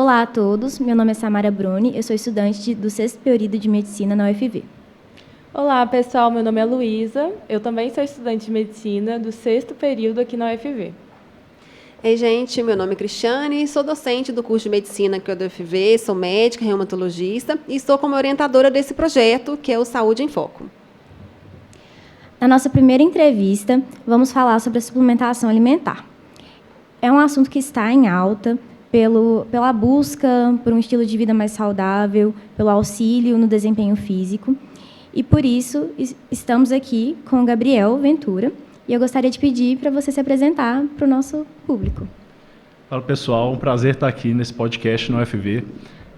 Olá a todos, meu nome é Samara Bruni, eu sou estudante do 6º período de Medicina na UFV. Olá, pessoal, meu nome é Luísa, eu também sou estudante de Medicina do 6º período aqui na UFV. Ei, gente, meu nome é Cristiane, sou docente do curso de Medicina aqui da UFV, sou médica, reumatologista e estou como orientadora desse projeto, que é o Saúde em Foco. Na nossa primeira entrevista, vamos falar sobre a suplementação alimentar. É um assunto que está em alta pela busca por um estilo de vida mais saudável, pelo auxílio no desempenho físico. E, por isso, estamos aqui com o Gabriel Ventura. E eu gostaria de pedir para você se apresentar para o nosso público. Fala, pessoal. Um prazer estar aqui nesse podcast no UFV.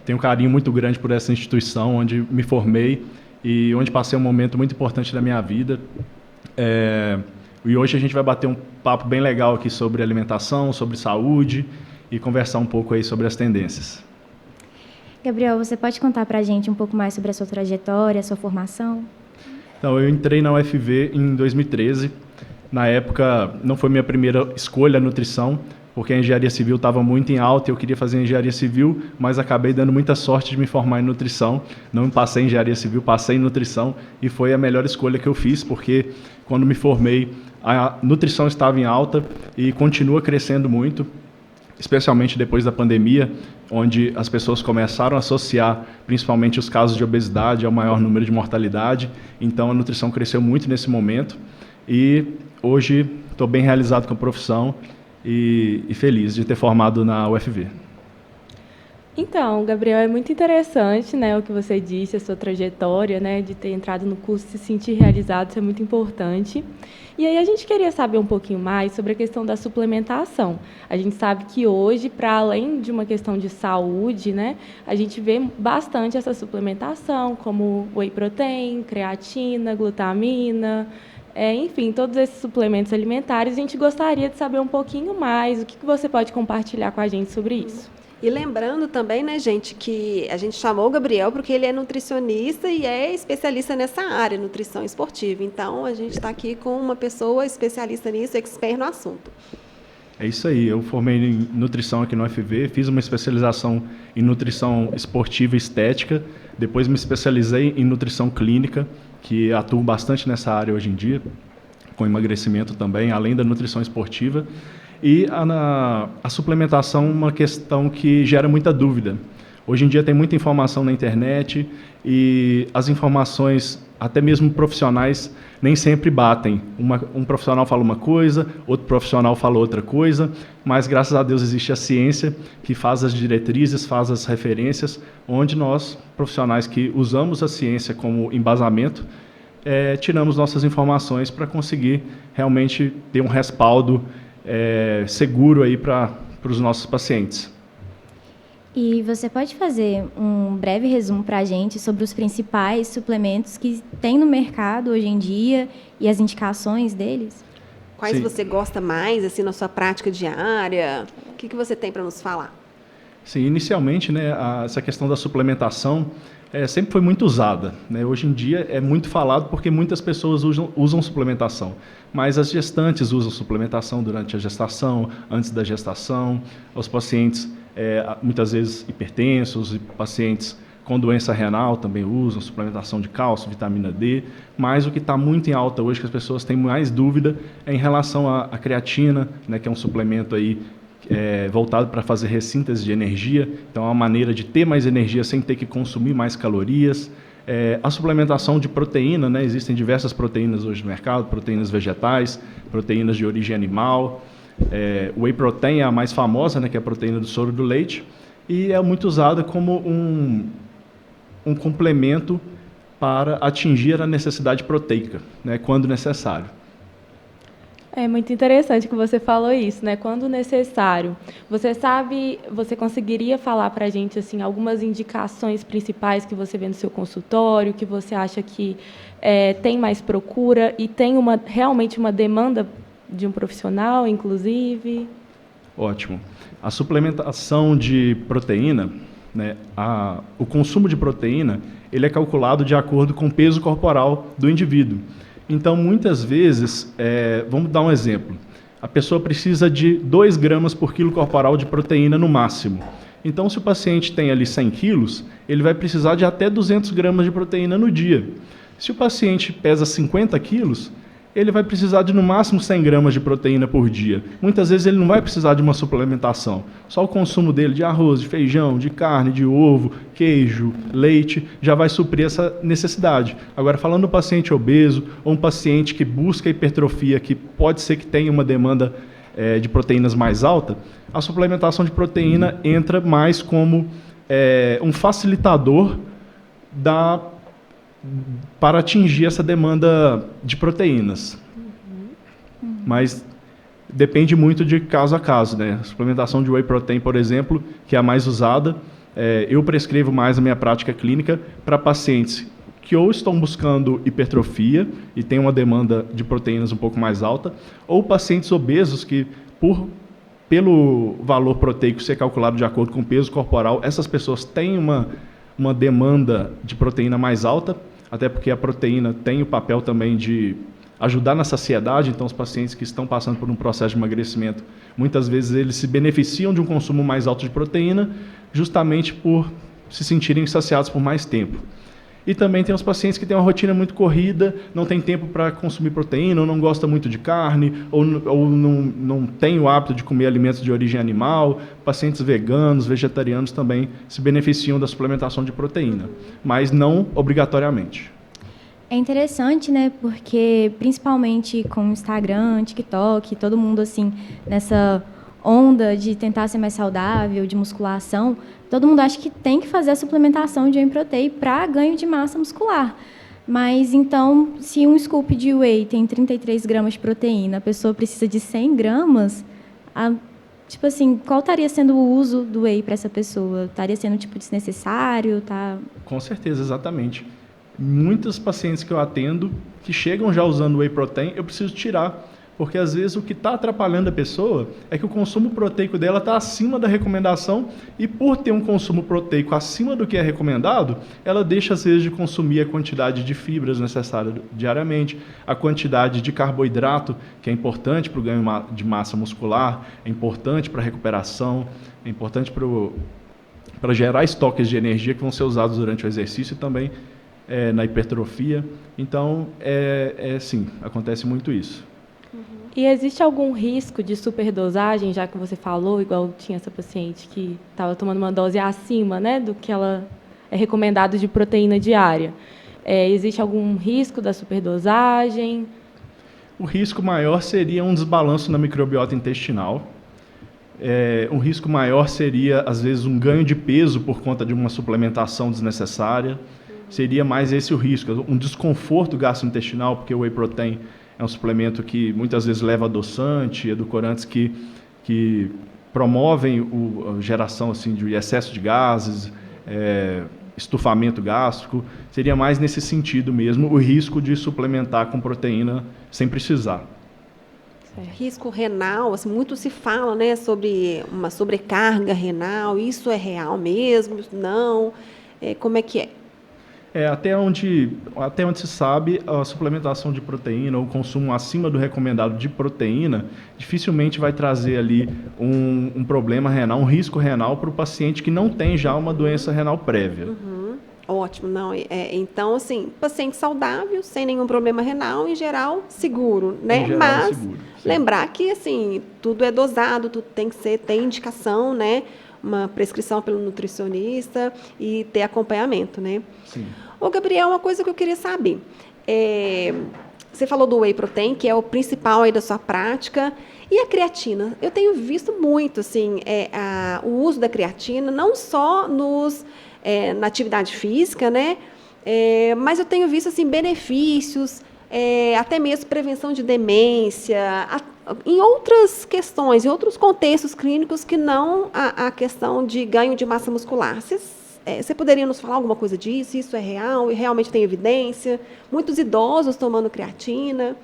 Tenho um carinho muito grande por essa instituição, onde me formei e onde passei um momento muito importante da minha vida. E hoje a gente vai bater um papo bem legal aqui sobre alimentação, sobre saúde e conversar um pouco aí sobre as tendências. Gabriel, você pode contar para a gente um pouco mais sobre a sua trajetória, a sua formação? Então, eu entrei na UFV em 2013. Na época, não foi minha primeira escolha a nutrição, porque a engenharia civil estava muito em alta e eu queria fazer engenharia civil, mas acabei dando muita sorte de me formar em nutrição. Não passei em engenharia civil, passei em nutrição e foi a melhor escolha que eu fiz, porque quando me formei, a nutrição estava em alta e continua crescendo muito, especialmente depois da pandemia, onde as pessoas começaram a associar principalmente os casos de obesidade ao maior número de mortalidade. Então, a nutrição cresceu muito nesse momento e hoje estou bem realizado com a profissão e feliz de ter formado na UFV. Então, Gabriel, é muito interessante, né, o que você disse, a sua trajetória, né, de ter entrado no curso e se sentir realizado, isso é muito importante. E aí a gente queria saber um pouquinho mais sobre a questão da suplementação. A gente sabe que hoje, para além de uma questão de saúde, né, a gente vê bastante essa suplementação, como whey protein, creatina, glutamina, enfim, todos esses suplementos alimentares. A gente gostaria de saber um pouquinho mais, o que você pode compartilhar com a gente sobre isso? E lembrando também, né, gente, que a gente chamou o Gabriel porque ele é nutricionista e é especialista nessa área, nutrição esportiva. Então, a gente está aqui com uma pessoa especialista nisso, expert no assunto. É isso aí, eu formei em nutrição aqui no UFV, fiz uma especialização em nutrição esportiva e estética, depois me especializei em nutrição clínica, que atuo bastante nessa área hoje em dia, com emagrecimento também, além da nutrição esportiva. E a suplementação é uma questão que gera muita dúvida. Hoje em dia tem muita informação na internet e as informações, até mesmo profissionais, nem sempre batem. Um profissional fala uma coisa, outro profissional fala outra coisa, mas graças a Deus existe a ciência que faz as diretrizes, faz as referências, onde nós, profissionais que usamos a ciência como embasamento, tiramos nossas informações para conseguir realmente ter um respaldo seguro aí para os nossos pacientes. E você pode fazer um breve resumo para a gente sobre os principais suplementos que tem no mercado hoje em dia e as indicações deles? Quais Sim. você gosta mais, assim, na sua prática diária? O que você tem para nos falar? Sim, inicialmente, né, essa questão da suplementação sempre foi muito usada, né? Hoje em dia é muito falado porque muitas pessoas usam suplementação, mas as gestantes usam suplementação durante a gestação, antes da gestação, os pacientes muitas vezes hipertensos e pacientes com doença renal também usam suplementação de cálcio, vitamina D, mas o que está muito em alta hoje, que as pessoas têm mais dúvida, é em relação à creatina, né, que é um suplemento aí voltado para fazer ressíntese de energia, então é uma maneira de ter mais energia sem ter que consumir mais calorias. A suplementação de proteína, né, existem diversas proteínas hoje no mercado, proteínas vegetais, proteínas de origem animal. O whey protein é a mais famosa, né, que é a proteína do soro do leite, e é muito usada como um complemento para atingir a necessidade proteica, né, quando necessário. É muito interessante que você falou isso, né? Quando necessário. Você conseguiria falar para a gente assim, algumas indicações principais que você vê no seu consultório, que você acha que tem mais procura e tem realmente uma demanda de um profissional, inclusive? Ótimo. A suplementação de proteína, né, o consumo de proteína, ele é calculado de acordo com o peso corporal do indivíduo. Então, muitas vezes, vamos dar um exemplo, a pessoa precisa de 2 gramas por quilo corporal de proteína no máximo. Então, se o paciente tem ali 100 quilos, ele vai precisar de até 200 gramas de proteína no dia. Se o paciente pesa 50 quilos, ele vai precisar de no máximo 100 gramas de proteína por dia. Muitas vezes ele não vai precisar de uma suplementação. Só o consumo dele de arroz, de feijão, de carne, de ovo, queijo, leite, já vai suprir essa necessidade. Agora, falando do paciente obeso ou um paciente que busca hipertrofia, que pode ser que tenha uma demanda de proteínas mais alta, a suplementação de proteína entra mais como um facilitador para atingir essa demanda de proteínas. Mas depende muito de caso a caso, né? A suplementação de whey protein, por exemplo, que é a mais usada, eu prescrevo mais na minha prática clínica para pacientes que ou estão buscando hipertrofia e têm uma demanda de proteínas um pouco mais alta, ou pacientes obesos que, pelo valor proteico ser calculado de acordo com o peso corporal, essas pessoas têm uma demanda de proteína mais alta, até porque a proteína tem o papel também de ajudar na saciedade. Então, os pacientes que estão passando por um processo de emagrecimento, muitas vezes eles se beneficiam de um consumo mais alto de proteína, justamente por se sentirem saciados por mais tempo. E também tem os pacientes que têm uma rotina muito corrida, não tem tempo para consumir proteína, ou não gosta muito de carne, ou não tem o hábito de comer alimentos de origem animal. Pacientes veganos, vegetarianos também se beneficiam da suplementação de proteína, mas não obrigatoriamente. É interessante, né? Porque principalmente com o Instagram, TikTok, todo mundo assim, nessa onda de tentar ser mais saudável, de musculação, todo mundo acha que tem que fazer a suplementação de whey protein para ganho de massa muscular. Mas, então, se um scoop de whey tem 33 gramas de proteína, a pessoa precisa de 100 gramas, tipo assim, qual estaria sendo o uso do whey para essa pessoa? Estaria sendo, tipo, desnecessário? Com certeza, exatamente. Muitos pacientes que eu atendo, que chegam já usando whey protein, eu preciso tirar. Porque, às vezes, o que está atrapalhando a pessoa é que o consumo proteico dela está acima da recomendação e, por ter um consumo proteico acima do que é recomendado, ela deixa, às vezes, de consumir a quantidade de fibras necessárias diariamente, a quantidade de carboidrato, que é importante para o ganho de massa muscular, é importante para a recuperação, é importante para gerar estoques de energia que vão ser usados durante o exercício e também na hipertrofia. Então, sim, acontece muito isso. E existe algum risco de superdosagem, já que você falou, igual tinha essa paciente que estava tomando uma dose acima, né, do que ela é recomendado de proteína diária? Existe algum risco da superdosagem? O risco maior seria um desbalanço na microbiota intestinal. Um risco maior seria, às vezes, um ganho de peso por conta de uma suplementação desnecessária. Seria mais esse o risco, um desconforto gastrointestinal, porque o whey protein é um suplemento que muitas vezes leva adoçante, edulcorantes que promovem a geração assim, de excesso de gases, estufamento gástrico. Seria mais nesse sentido mesmo, o risco de suplementar com proteína sem precisar. Risco renal, assim, muito se fala, né, sobre uma sobrecarga renal. Isso é real mesmo? Não? Como é que é? Até onde se sabe, a suplementação de proteína ou o consumo acima do recomendado de proteína dificilmente vai trazer ali um problema renal, um risco renal para o paciente que não tem já uma doença renal prévia. Uhum. Ótimo. Não, então, assim, paciente saudável, sem nenhum problema renal, em geral, seguro, né? Em geral, mas seguro, lembrar que, assim, tudo é dosado, tudo tem indicação, né? Uma prescrição pelo nutricionista e ter acompanhamento, né? Sim. Ô, Gabriel, uma coisa que eu queria saber. Você falou do whey protein, que é o principal aí da sua prática. E a creatina? Eu tenho visto muito, assim, o uso da creatina, não só na atividade física, né? Mas eu tenho visto, assim, benefícios, até mesmo prevenção de demência, em outras questões, em outros contextos clínicos que não a questão de ganho de massa muscular. Você poderia nos falar alguma coisa disso? Isso é real? E realmente tem evidência? Muitos idosos tomando creatina.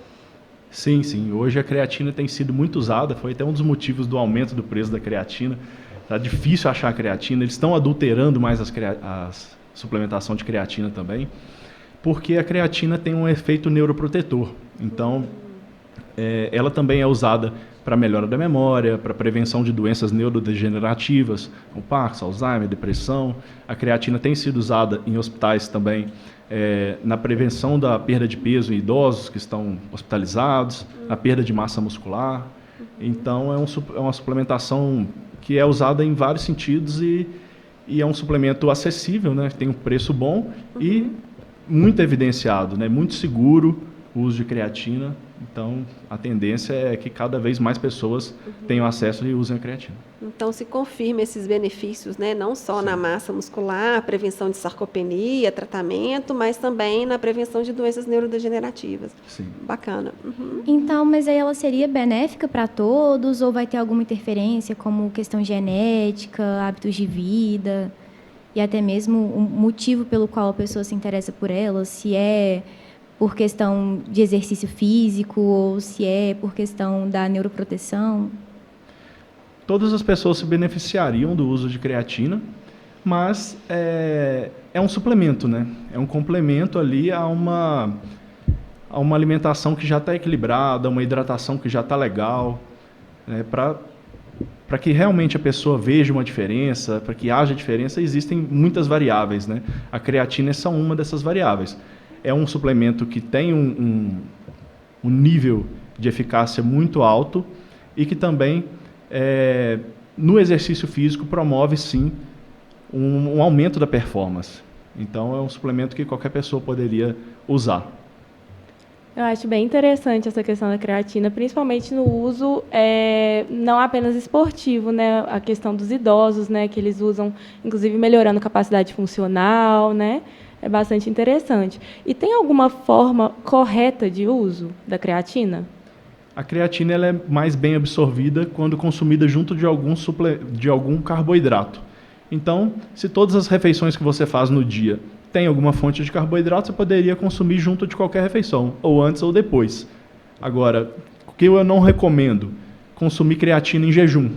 Sim, sim. Hoje a creatina tem sido muito usada. Foi até um dos motivos do aumento do preço da creatina. Está difícil achar a creatina. Eles estão adulterando mais a suplementação de creatina também, porque a creatina tem um efeito neuroprotetor. Então, ela também é usada para melhora da memória, para prevenção de doenças neurodegenerativas, como Parkinson, Alzheimer, depressão. A creatina tem sido usada em hospitais também na prevenção da perda de peso em idosos que estão hospitalizados, a perda de massa muscular. Então, é uma suplementação que é usada em vários sentidos e é um suplemento acessível, né? Tem um preço bom e muito evidenciado, né? Muito seguro o uso de creatina. Então, a tendência é que cada vez mais pessoas tenham acesso e usem a creatina. Então, se confirma esses benefícios, né? Não só na massa muscular, prevenção de sarcopenia, tratamento, mas também na prevenção de doenças neurodegenerativas. Sim. Bacana. Então, mas aí ela seria benéfica para todos ou vai ter alguma interferência, como questão genética, hábitos de vida e até mesmo o motivo pelo qual a pessoa se interessa por ela, se é por questão de exercício físico ou se é por questão da neuroproteção? Todas as pessoas se beneficiariam do uso de creatina, mas é um suplemento, né? É um complemento ali a uma alimentação que já está equilibrada, uma hidratação que já está legal, né? Para que realmente a pessoa veja uma diferença, para que haja diferença, existem muitas variáveis, né? A creatina é só uma dessas variáveis. É um suplemento que tem um nível de eficácia muito alto e que também, no exercício físico, promove, sim, um aumento da performance. Então, é um suplemento que qualquer pessoa poderia usar. Eu acho bem interessante essa questão da creatina, principalmente no uso não apenas esportivo, né? A questão dos idosos, né? Que eles usam, inclusive, melhorando a capacidade funcional, né? É bastante interessante. E tem alguma forma correta de uso da creatina? A creatina ela é mais bem absorvida quando consumida junto de algum carboidrato. Então, se todas as refeições que você faz no dia tem alguma fonte de carboidrato, você poderia consumir junto de qualquer refeição, ou antes ou depois. Agora, o que eu não recomendo? Consumir creatina em jejum,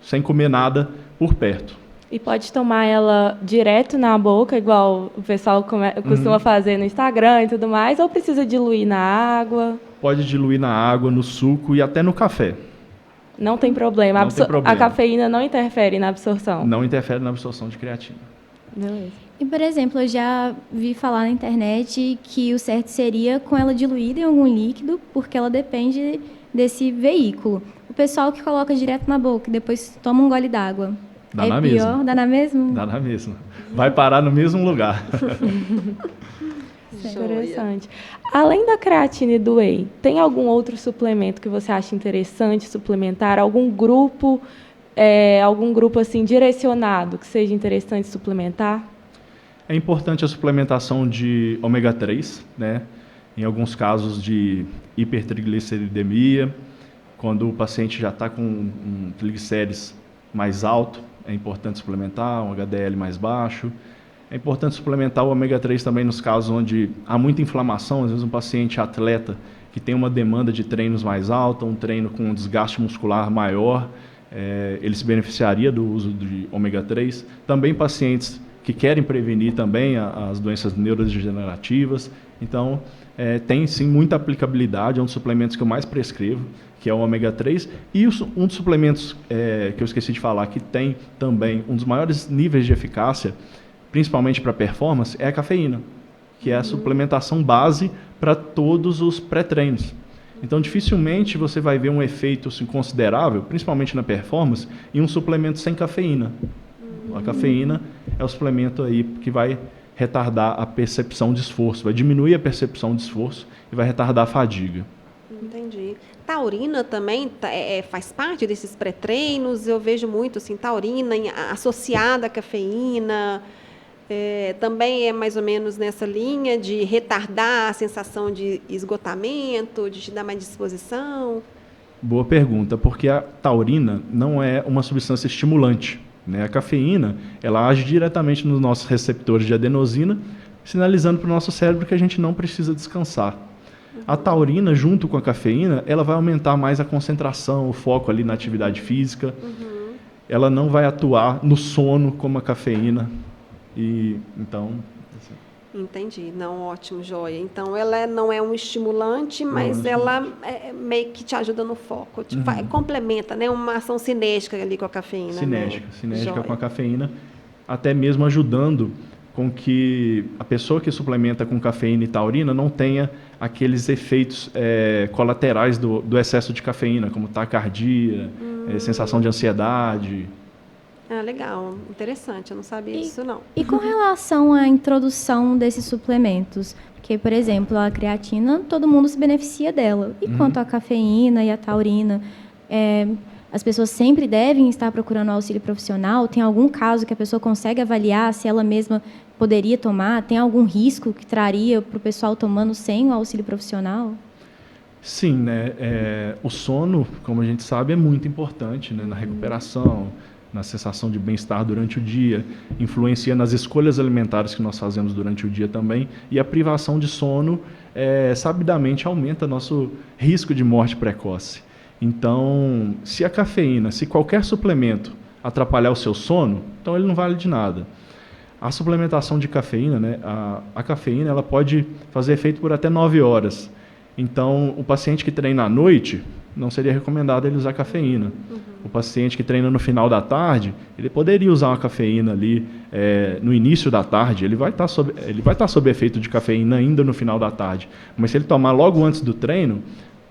sem comer nada por perto. E pode tomar ela direto na boca, igual o pessoal costuma fazer no Instagram e tudo mais, ou precisa diluir na água? Pode diluir na água, no suco e até no café. Não tem problema. Não tem problema. A cafeína não interfere na absorção? Não interfere na absorção de creatina. Beleza. E, por exemplo, eu já vi falar na internet que o certo seria com ela diluída em algum líquido, porque ela depende desse veículo. O pessoal que coloca direto na boca e depois toma um gole d'água. Dá na pior? mesma. Dá na mesma? Dá na mesma. Vai parar no mesmo lugar. Interessante. Além da creatina e do whey, tem algum outro suplemento que você acha interessante suplementar? Algum grupo assim direcionado que seja interessante suplementar? É importante a suplementação de ômega 3, né? Em alguns casos de hipertrigliceridemia, quando o paciente já está com um triglicérides mais alto, é importante suplementar, um HDL mais baixo. É importante suplementar o ômega 3 também nos casos onde há muita inflamação, às vezes um paciente atleta que tem uma demanda de treinos mais alta, um treino com um desgaste muscular maior, ele se beneficiaria do uso de ômega 3. Também pacientes que querem prevenir também as doenças neurodegenerativas. Então, tem sim muita aplicabilidade, é um dos suplementos que eu mais prescrevo, que é o ômega 3. E um dos suplementos que eu esqueci de falar, que tem também um dos maiores níveis de eficácia, principalmente para performance, é a cafeína, que é a suplementação base para todos os pré-treinos. Então, dificilmente você vai ver um efeito assim, considerável, principalmente na performance, em um suplemento sem cafeína. A cafeína é o suplemento aí que vai retardar a percepção de esforço, vai diminuir a percepção de esforço e vai retardar a fadiga. Entendi. Taurina também faz parte desses pré-treinos? Eu vejo muito assim, taurina associada à cafeína. Também é mais ou menos nessa linha de retardar a sensação de esgotamento, de te dar mais disposição? Boa pergunta, porque a taurina não é uma substância estimulante, né? A cafeína, ela age diretamente nos nossos receptores de adenosina, sinalizando para o nosso cérebro que a gente não precisa descansar. A taurina, junto com a cafeína, ela vai aumentar mais a concentração, o foco ali na atividade física. Ela não vai atuar no sono como a cafeína. E então, assim. Entendi. Não, ótimo, joia. Então, ela não é um estimulante, mas ela meio que te ajuda no foco. Complementa, né? Uma ação cinética ali com a cafeína. Cinética com a cafeína, até mesmo ajudando com que a pessoa que suplementa com cafeína e taurina não tenha aqueles efeitos colaterais do excesso de cafeína, como taquicardia, sensação de ansiedade. Ah, legal. Interessante. Eu não sabia disso, não. E com relação à introdução desses suplementos? Porque, por exemplo, a creatina, todo mundo se beneficia dela. E quanto à cafeína e à taurina, as pessoas sempre devem estar procurando auxílio profissional? Tem algum caso que a pessoa consegue avaliar se ela mesma poderia tomar? Tem algum risco que traria para o pessoal tomando sem o auxílio profissional? Sim, né? O sono, como a gente sabe, é muito importante, né? Na recuperação, na sensação de bem-estar durante o dia, influencia nas escolhas alimentares que nós fazemos durante o dia também, e a privação de sono, sabidamente, aumenta nosso risco de morte precoce. Então, se a cafeína, se qualquer suplemento atrapalhar o seu sono, então ele não vale de nada. A suplementação de cafeína, né, a cafeína, ela pode fazer efeito por até 9 horas. Então, o paciente que treina à noite, não seria recomendado ele usar cafeína. O paciente que treina no final da tarde, ele poderia usar uma cafeína ali no início da tarde, ele vai estar sob efeito de cafeína ainda no final da tarde. Mas se ele tomar logo antes do treino,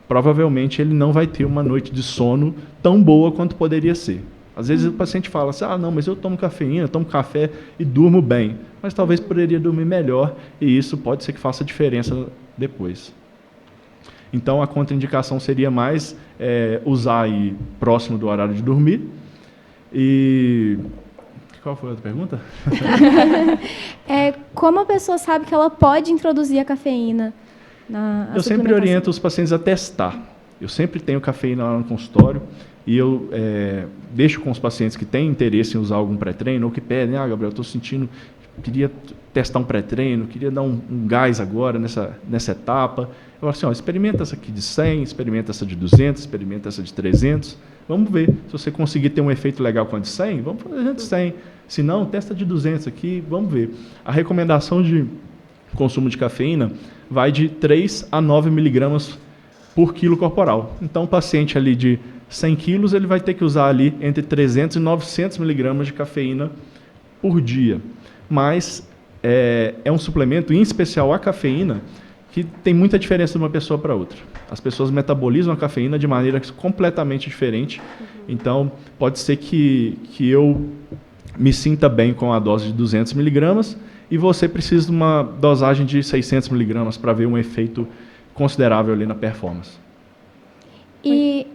provavelmente ele não vai ter uma noite de sono tão boa quanto poderia ser. Às vezes o paciente fala assim, não, mas eu tomo cafeína, tomo café e durmo bem. Mas talvez poderia dormir melhor e isso pode ser que faça diferença depois. Então, a contraindicação seria mais usar aí próximo do horário de dormir. E qual foi a outra pergunta? Como a pessoa sabe que ela pode introduzir a cafeína na Eu sempre oriento os pacientes a testar. Eu sempre tenho cafeína lá no consultório e eu deixo com os pacientes que têm interesse em usar algum pré-treino ou que pedem, Gabriel, estou sentindo, queria testar um pré-treino, queria dar um gás agora nessa etapa. Eu falo assim, experimenta essa aqui de 100, experimenta essa de 200, experimenta essa de 300. Vamos ver. Se você conseguir ter um efeito legal com a de 100, vamos fazer a de 100. Se não, testa de 200 aqui, vamos ver. A recomendação de consumo de cafeína vai de 3 a 9 miligramas por quilo corporal. Então, o paciente ali de 100 quilos, ele vai ter que usar ali entre 300 e 900 miligramas de cafeína por dia. Mas é um suplemento, em especial a cafeína, que tem muita diferença de uma pessoa para outra. As pessoas metabolizam a cafeína de maneira completamente diferente. Então, pode ser que eu me sinta bem com a dose de 200 miligramas e você precisa de uma dosagem de 600 miligramas para ver um efeito considerável ali na performance. E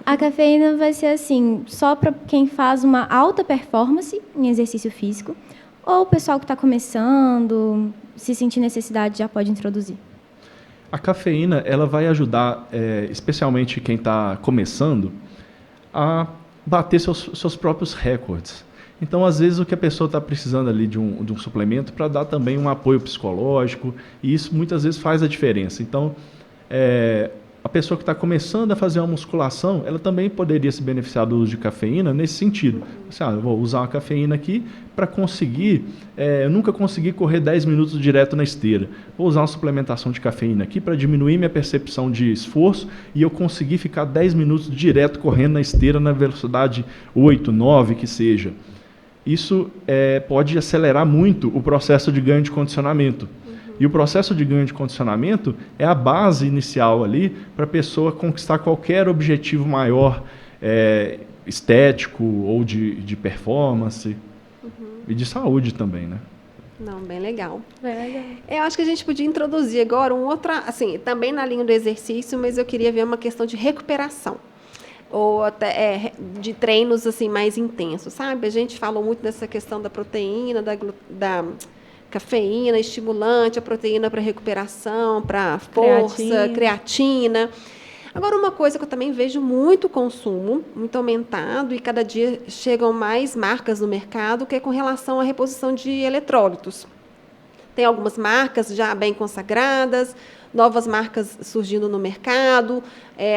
a cafeína vai ser assim, só para quem faz uma alta performance em exercício físico, ou o pessoal que está começando, se sentir necessidade, já pode introduzir? A cafeína, ela vai ajudar, especialmente quem está começando, a bater seus próprios recordes. Então, às vezes, o que a pessoa está precisando ali de um suplemento para dar também um apoio psicológico, e isso muitas vezes faz a diferença. Então, a pessoa que está começando a fazer uma musculação, ela também poderia se beneficiar do uso de cafeína nesse sentido. Eu vou usar uma cafeína aqui para conseguir, eu nunca consegui correr 10 minutos direto na esteira. Vou usar uma suplementação de cafeína aqui para diminuir minha percepção de esforço e eu conseguir ficar 10 minutos direto correndo na esteira na velocidade 8, 9, que seja. Isso pode acelerar muito o processo de ganho de condicionamento. E o processo de ganho de condicionamento é a base inicial ali para a pessoa conquistar qualquer objetivo maior, estético ou de performance e de saúde também, né? Não, bem legal. Eu acho que a gente podia introduzir agora um outro, assim, também na linha do exercício, mas eu queria ver uma questão de recuperação ou até de treinos assim mais intensos, sabe? A gente falou muito dessa questão da proteína, da cafeína, estimulante, a proteína para recuperação, para força, creatina. Agora, uma coisa que eu também vejo muito consumo, muito aumentado, e cada dia chegam mais marcas no mercado, que é com relação à reposição de eletrólitos. Tem algumas marcas já bem consagradas, novas marcas surgindo no mercado,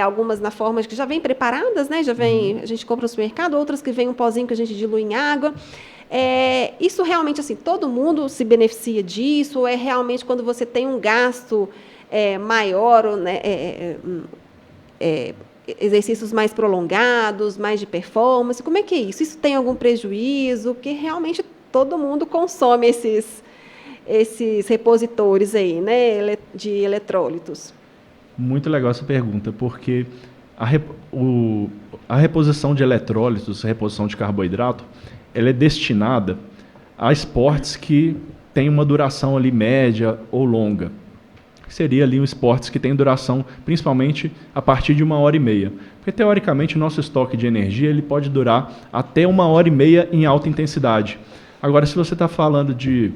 algumas na forma que já vêm preparadas, né? Já vem, a gente compra no supermercado, outras que vêm um pozinho que a gente dilui em água. Isso realmente, assim, todo mundo se beneficia disso? Ou é realmente quando você tem um gasto maior, ou, né, exercícios mais prolongados, mais de performance? Como é que é isso? Isso tem algum prejuízo? Porque realmente todo mundo consome esses repositores aí, né, de eletrólitos. Muito legal essa pergunta, porque a reposição de eletrólitos, a reposição de carboidrato, ela é destinada a esportes que têm uma duração ali média ou longa. Seria ali um esportes que tem duração principalmente a partir de 1h30. Porque, teoricamente, o nosso estoque de energia ele pode durar até 1h30 em alta intensidade. Agora, se você está falando de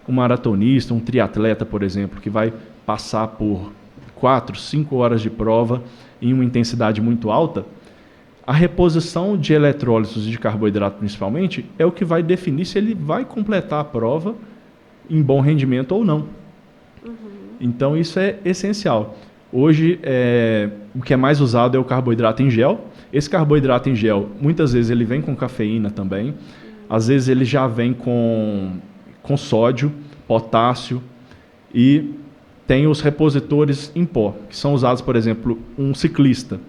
um maratonista, um triatleta, por exemplo, que vai passar por 4, 5 horas de prova em uma intensidade muito alta, a reposição de eletrólitos e de carboidrato, principalmente, é o que vai definir se ele vai completar a prova em bom rendimento ou não. Então, isso é essencial. Hoje, o que é mais usado é o carboidrato em gel. Esse carboidrato em gel, muitas vezes, ele vem com cafeína também. Às vezes, ele já vem com sódio, potássio e tem os repositores em pó, que são usados, por exemplo, um ciclista.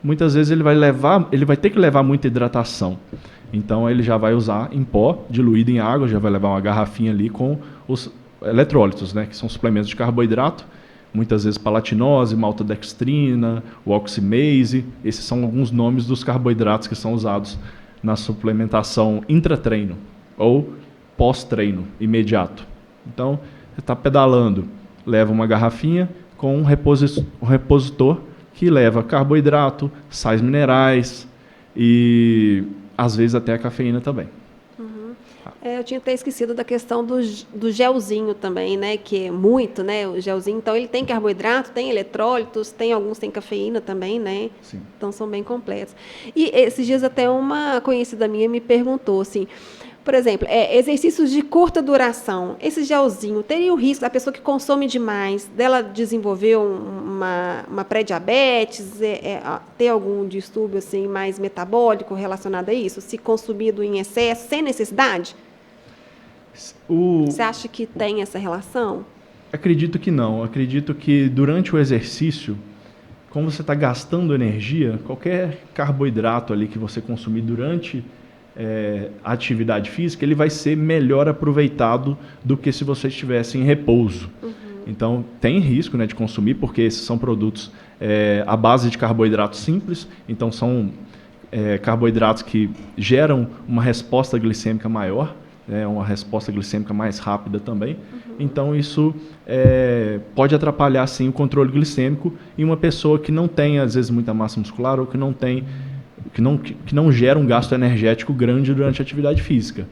Muitas vezes, ele vai ter que levar muita hidratação. Então, ele já vai usar em pó, diluído em água, já vai levar uma garrafinha ali com os eletrólitos, né, que são suplementos de carboidrato, muitas vezes palatinose, maltodextrina, o oximase. Esses são alguns nomes dos carboidratos que são usados na suplementação intratreino ou pós-treino imediato. Então, você está pedalando, leva uma garrafinha com um repositor que leva carboidrato, sais minerais e, às vezes, até a cafeína também. Eu tinha até esquecido da questão do gelzinho também, né? Que é muito, né? O gelzinho, então, ele tem carboidrato, tem eletrólitos, tem alguns tem cafeína também, né? Sim. Então, são bem completos. E esses dias até uma conhecida minha me perguntou, assim, por exemplo, exercícios de curta duração, esse gelzinho, teria o risco da pessoa que consome demais, dela desenvolver uma pré-diabetes, ter algum distúrbio assim, mais metabólico relacionado a isso, se consumido em excesso, sem necessidade? Você acha que tem essa relação? Acredito que não. Acredito que durante o exercício, como você está gastando energia, qualquer carboidrato ali que você consumir durante a atividade física, ele vai ser melhor aproveitado do que se você estivesse em repouso. Então, tem risco, né, de consumir, porque esses são produtos à base de carboidratos simples, então são carboidratos que geram uma resposta glicêmica maior, uma resposta glicêmica mais rápida também. Então, isso pode atrapalhar, sim, o controle glicêmico em uma pessoa que não tem, às vezes, muita massa muscular ou que não gera um gasto energético grande durante a atividade física.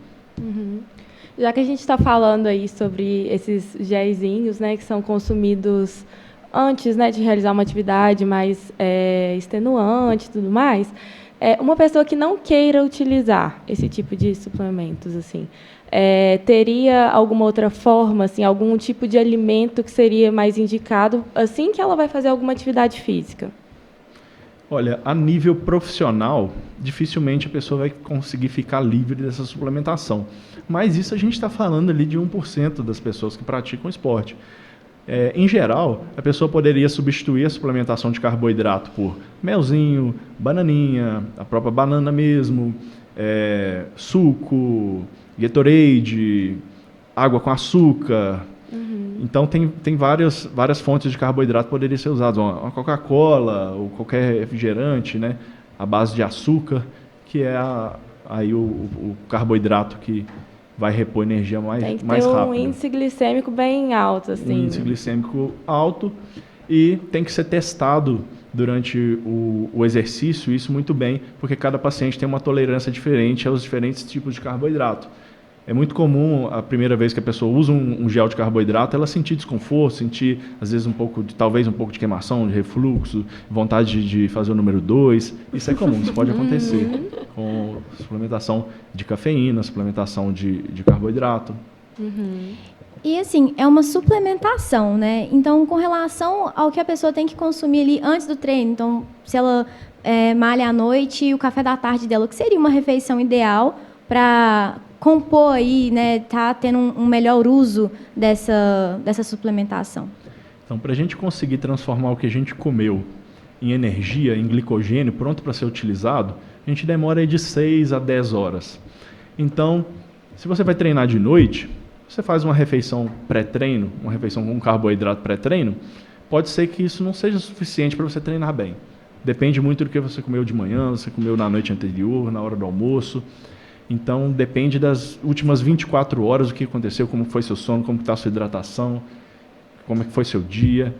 Já que a gente está falando aí sobre esses gelzinhos, né, que são consumidos antes, né, de realizar uma atividade mais extenuante e tudo mais, uma pessoa que não queira utilizar esse tipo de suplementos, assim, teria alguma outra forma, assim, algum tipo de alimento que seria mais indicado assim que ela vai fazer alguma atividade física? Olha, a nível profissional, dificilmente a pessoa vai conseguir ficar livre dessa suplementação. Mas isso a gente está falando ali de 1% das pessoas que praticam esporte. Em geral, a pessoa poderia substituir a suplementação de carboidrato por melzinho, bananinha, a própria banana mesmo, suco, Gatorade, água com açúcar. Então, tem várias fontes de carboidrato que poderiam ser usadas. Uma Coca-Cola ou qualquer refrigerante, né, à base de açúcar, que é aí o carboidrato que vai repor energia mais rápido. Tem que ter um índice glicêmico bem alto. Assim. Um índice glicêmico alto e tem que ser testado durante o exercício, isso muito bem, porque cada paciente tem uma tolerância diferente aos diferentes tipos de carboidrato. É muito comum, a primeira vez que a pessoa usa um gel de carboidrato, ela sentir desconforto, sentir, às vezes, talvez um pouco de queimação, de refluxo, vontade de fazer o número 2. Isso é comum, isso pode acontecer com suplementação de cafeína, suplementação de carboidrato. E, assim, é uma suplementação, né? Então, com relação ao que a pessoa tem que consumir ali antes do treino, então, se ela malha à noite, o café da tarde dela, o que seria uma refeição ideal para compor aí, né, tá tendo um melhor uso dessa suplementação? Então, para a gente conseguir transformar o que a gente comeu em energia, em glicogênio, pronto para ser utilizado, a gente demora aí de 6 a 10 horas. Então, se você vai treinar de noite, você faz uma refeição pré-treino, uma refeição com carboidrato pré-treino, pode ser que isso não seja suficiente para você treinar bem. Depende muito do que você comeu de manhã, você comeu na noite anterior, na hora do almoço. Então, depende das últimas 24 horas, o que aconteceu, como foi seu sono, como está a sua hidratação, como é que foi seu dia.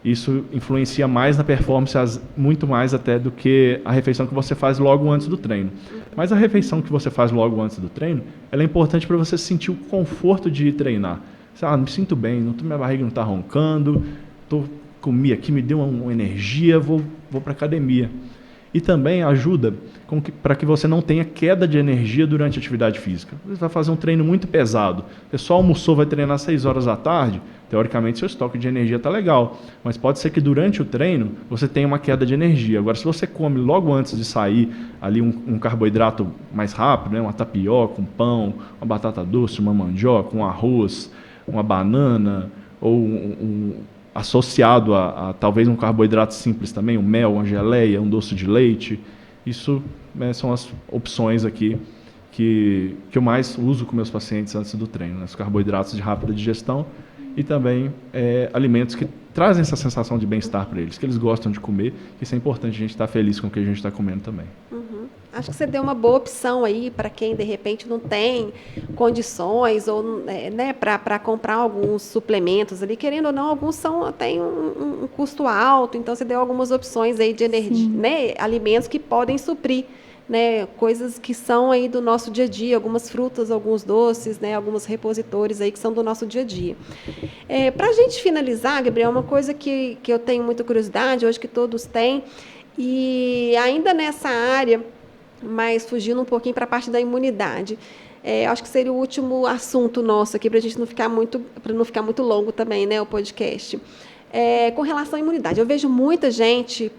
Isso influencia mais na performance, muito mais até do que a refeição que você faz logo antes do treino. Mas a refeição que você faz logo antes do treino, ela é importante para você sentir o conforto de ir treinar. Você, me sinto bem, minha barriga não está roncando, comi aqui, me deu uma energia, vou para a academia. E também ajuda para que você não tenha queda de energia durante a atividade física. Você vai fazer um treino muito pesado. Você só almoçou, vai treinar às 6 horas da tarde, teoricamente seu estoque de energia está legal. Mas pode ser que durante o treino você tenha uma queda de energia. Agora, se você come logo antes de sair ali um carboidrato mais rápido, né, uma tapioca, um pão, uma batata doce, uma mandioca, um arroz, uma banana, ou associado a talvez um carboidrato simples também, um mel, uma geleia, um doce de leite. Isso, né, são as opções aqui que eu mais uso com meus pacientes antes do treino, né? Os carboidratos de rápida digestão e também alimentos que trazem essa sensação de bem-estar para eles, que eles gostam de comer. Isso é importante, a gente estar feliz com o que a gente está comendo também. Acho que você deu uma boa opção aí para quem, de repente, não tem condições ou, né, para comprar alguns suplementos ali. Querendo ou não, alguns têm um custo alto, então você deu algumas opções aí de energia, né, alimentos que podem suprir, né, coisas que são aí do nosso dia a dia, algumas frutas, alguns doces, né, alguns repositores aí que são do nosso dia a dia. Para a gente finalizar, Gabriel, uma coisa que eu tenho muita curiosidade, hoje que todos têm, e ainda nessa área, mas fugindo um pouquinho para a parte da imunidade. Acho que seria o último assunto nosso aqui, para a gente não ficar muito longo também, né, o podcast. Com relação à imunidade, eu vejo muita gente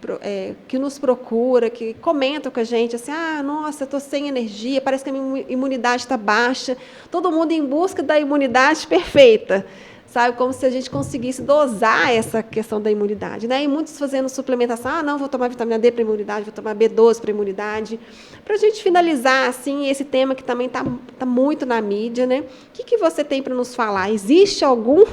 que nos procura, que comenta com a gente assim, nossa, eu estou sem energia, parece que a minha imunidade está baixa. Todo mundo em busca da imunidade perfeita, sabe? Como se a gente conseguisse dosar essa questão da imunidade, né? E muitos fazendo suplementação, não, vou tomar vitamina D para imunidade, vou tomar B12 para imunidade. Para a gente finalizar, assim, esse tema que também está muito na mídia, né? O que você tem para nos falar? Existe algum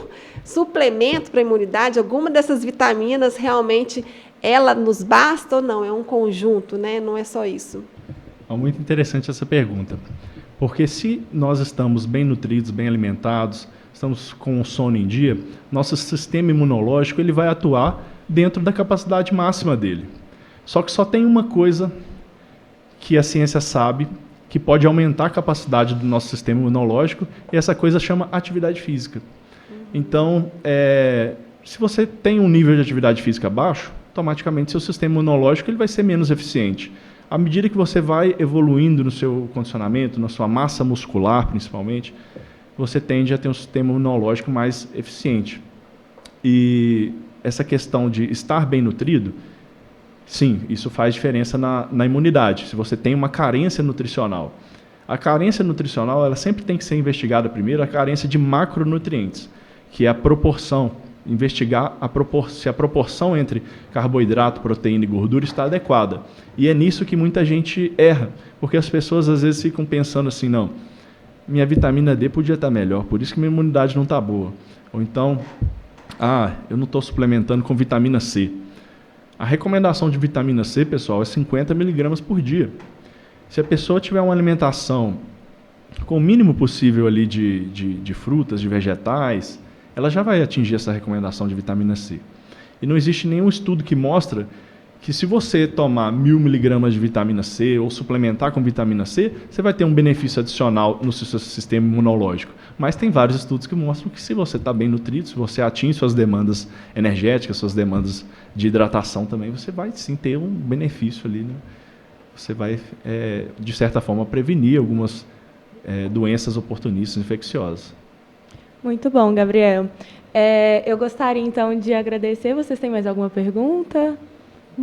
suplemento para imunidade? Alguma dessas vitaminas realmente ela nos basta ou não? É um conjunto, né? Não é só isso. É muito interessante essa pergunta, porque se nós estamos bem nutridos, bem alimentados, estamos com o sono em dia, nosso sistema imunológico ele vai atuar dentro da capacidade máxima dele. Só que só tem uma coisa que a ciência sabe que pode aumentar a capacidade do nosso sistema imunológico, e essa coisa chama atividade física. Então, se você tem um nível de atividade física baixo, automaticamente seu sistema imunológico ele vai ser menos eficiente. À medida que você vai evoluindo no seu condicionamento, na sua massa muscular principalmente, você tende a ter um sistema imunológico mais eficiente. E essa questão de estar bem nutrido, sim, isso faz diferença na imunidade, se você tem uma carência nutricional. A carência nutricional ela sempre tem que ser investigada primeiro, a carência de macronutrientes, que é a proporção, investigar se a proporção entre carboidrato, proteína e gordura está adequada. E é nisso que muita gente erra, porque as pessoas às vezes ficam pensando assim, não, minha vitamina D podia estar melhor, por isso que minha imunidade não está boa. Ou então, eu não estou suplementando com vitamina C. A recomendação de vitamina C, pessoal, é 50 miligramas por dia. Se a pessoa tiver uma alimentação com o mínimo possível ali de frutas, de vegetais, ela já vai atingir essa recomendação de vitamina C. E não existe nenhum estudo que mostra que se você tomar 1000 miligramas de vitamina C ou suplementar com vitamina C, você vai ter um benefício adicional no seu sistema imunológico. Mas tem vários estudos que mostram que se você está bem nutrido, se você atinge suas demandas energéticas, suas demandas de hidratação também, você vai sim ter um benefício ali, né? Você vai, de certa forma, prevenir algumas doenças oportunistas infecciosas. Muito bom, Gabriel. Eu gostaria, então, de agradecer. Vocês têm mais alguma pergunta?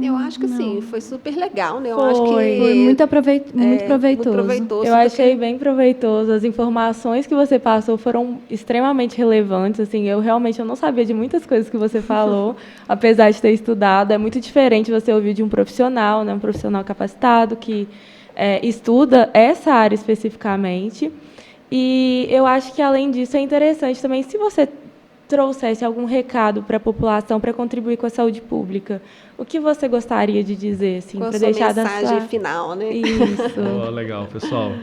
Eu acho que sim, foi super legal, né? Eu Foi. acho que Foi muito proveitoso. muito proveitoso. Eu achei bem proveitoso. As informações que você passou foram extremamente relevantes. Assim, eu não sabia de muitas coisas que você falou, apesar de ter estudado. É muito diferente você ouvir de um profissional, né? Um profissional capacitado que estuda essa área especificamente. E eu acho que, além disso, é interessante também, se você trouxesse algum recado para a população para contribuir com a saúde pública, o que você gostaria de dizer, assim, com a para sua deixar mensagem final, né? Isso. Legal, pessoal.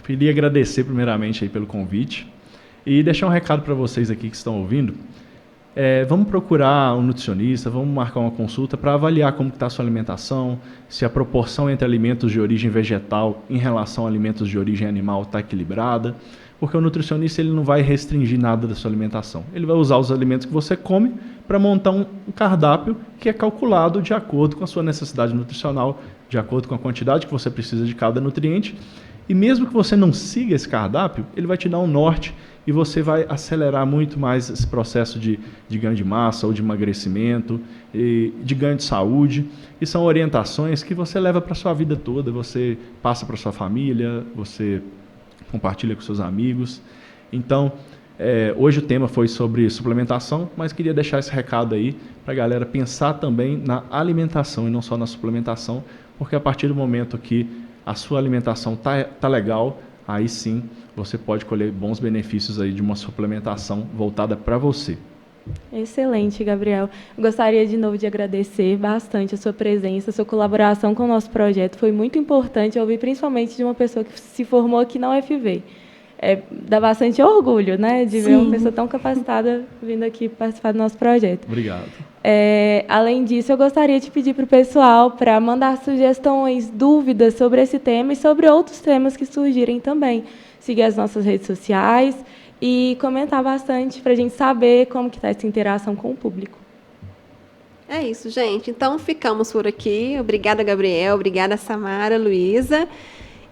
Queria agradecer primeiramente aí pelo convite e deixar um recado para vocês aqui que estão ouvindo. Vamos procurar um nutricionista, vamos marcar uma consulta para avaliar como está a sua alimentação, se a proporção entre alimentos de origem vegetal em relação a alimentos de origem animal está equilibrada, porque o nutricionista ele não vai restringir nada da sua alimentação. Ele vai usar os alimentos que você come para montar um cardápio que é calculado de acordo com a sua necessidade nutricional, de acordo com a quantidade que você precisa de cada nutriente. E mesmo que você não siga esse cardápio, ele vai te dar um norte e você vai acelerar muito mais esse processo de ganho de massa ou de emagrecimento, e de ganho de saúde. E são orientações que você leva para a sua vida toda, você passa para a sua família, você compartilha com seus amigos. Então, hoje o tema foi sobre suplementação, mas queria deixar esse recado aí para a galera pensar também na alimentação e não só na suplementação, porque a partir do momento que a sua alimentação tá legal, aí sim você pode colher bons benefícios aí de uma suplementação voltada para você. Excelente, Gabriel. Gostaria de novo de agradecer bastante a sua presença, a sua colaboração com o nosso projeto. Foi muito importante ouvir, principalmente de uma pessoa que se formou aqui na UFV. Dá bastante orgulho, né, de ver uma pessoa tão capacitada vindo aqui participar do nosso projeto. Obrigado. Além disso, eu gostaria de pedir para o pessoal para mandar sugestões, dúvidas sobre esse tema e sobre outros temas que surgirem também. Seguir as nossas redes sociais e comentar bastante para a gente saber como que está essa interação com o público. É isso, gente. Então, ficamos por aqui. Obrigada, Gabriel. Obrigada, Samara, Luísa.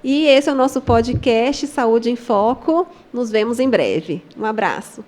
E esse é o nosso podcast Saúde em Foco. Nos vemos em breve. Um abraço.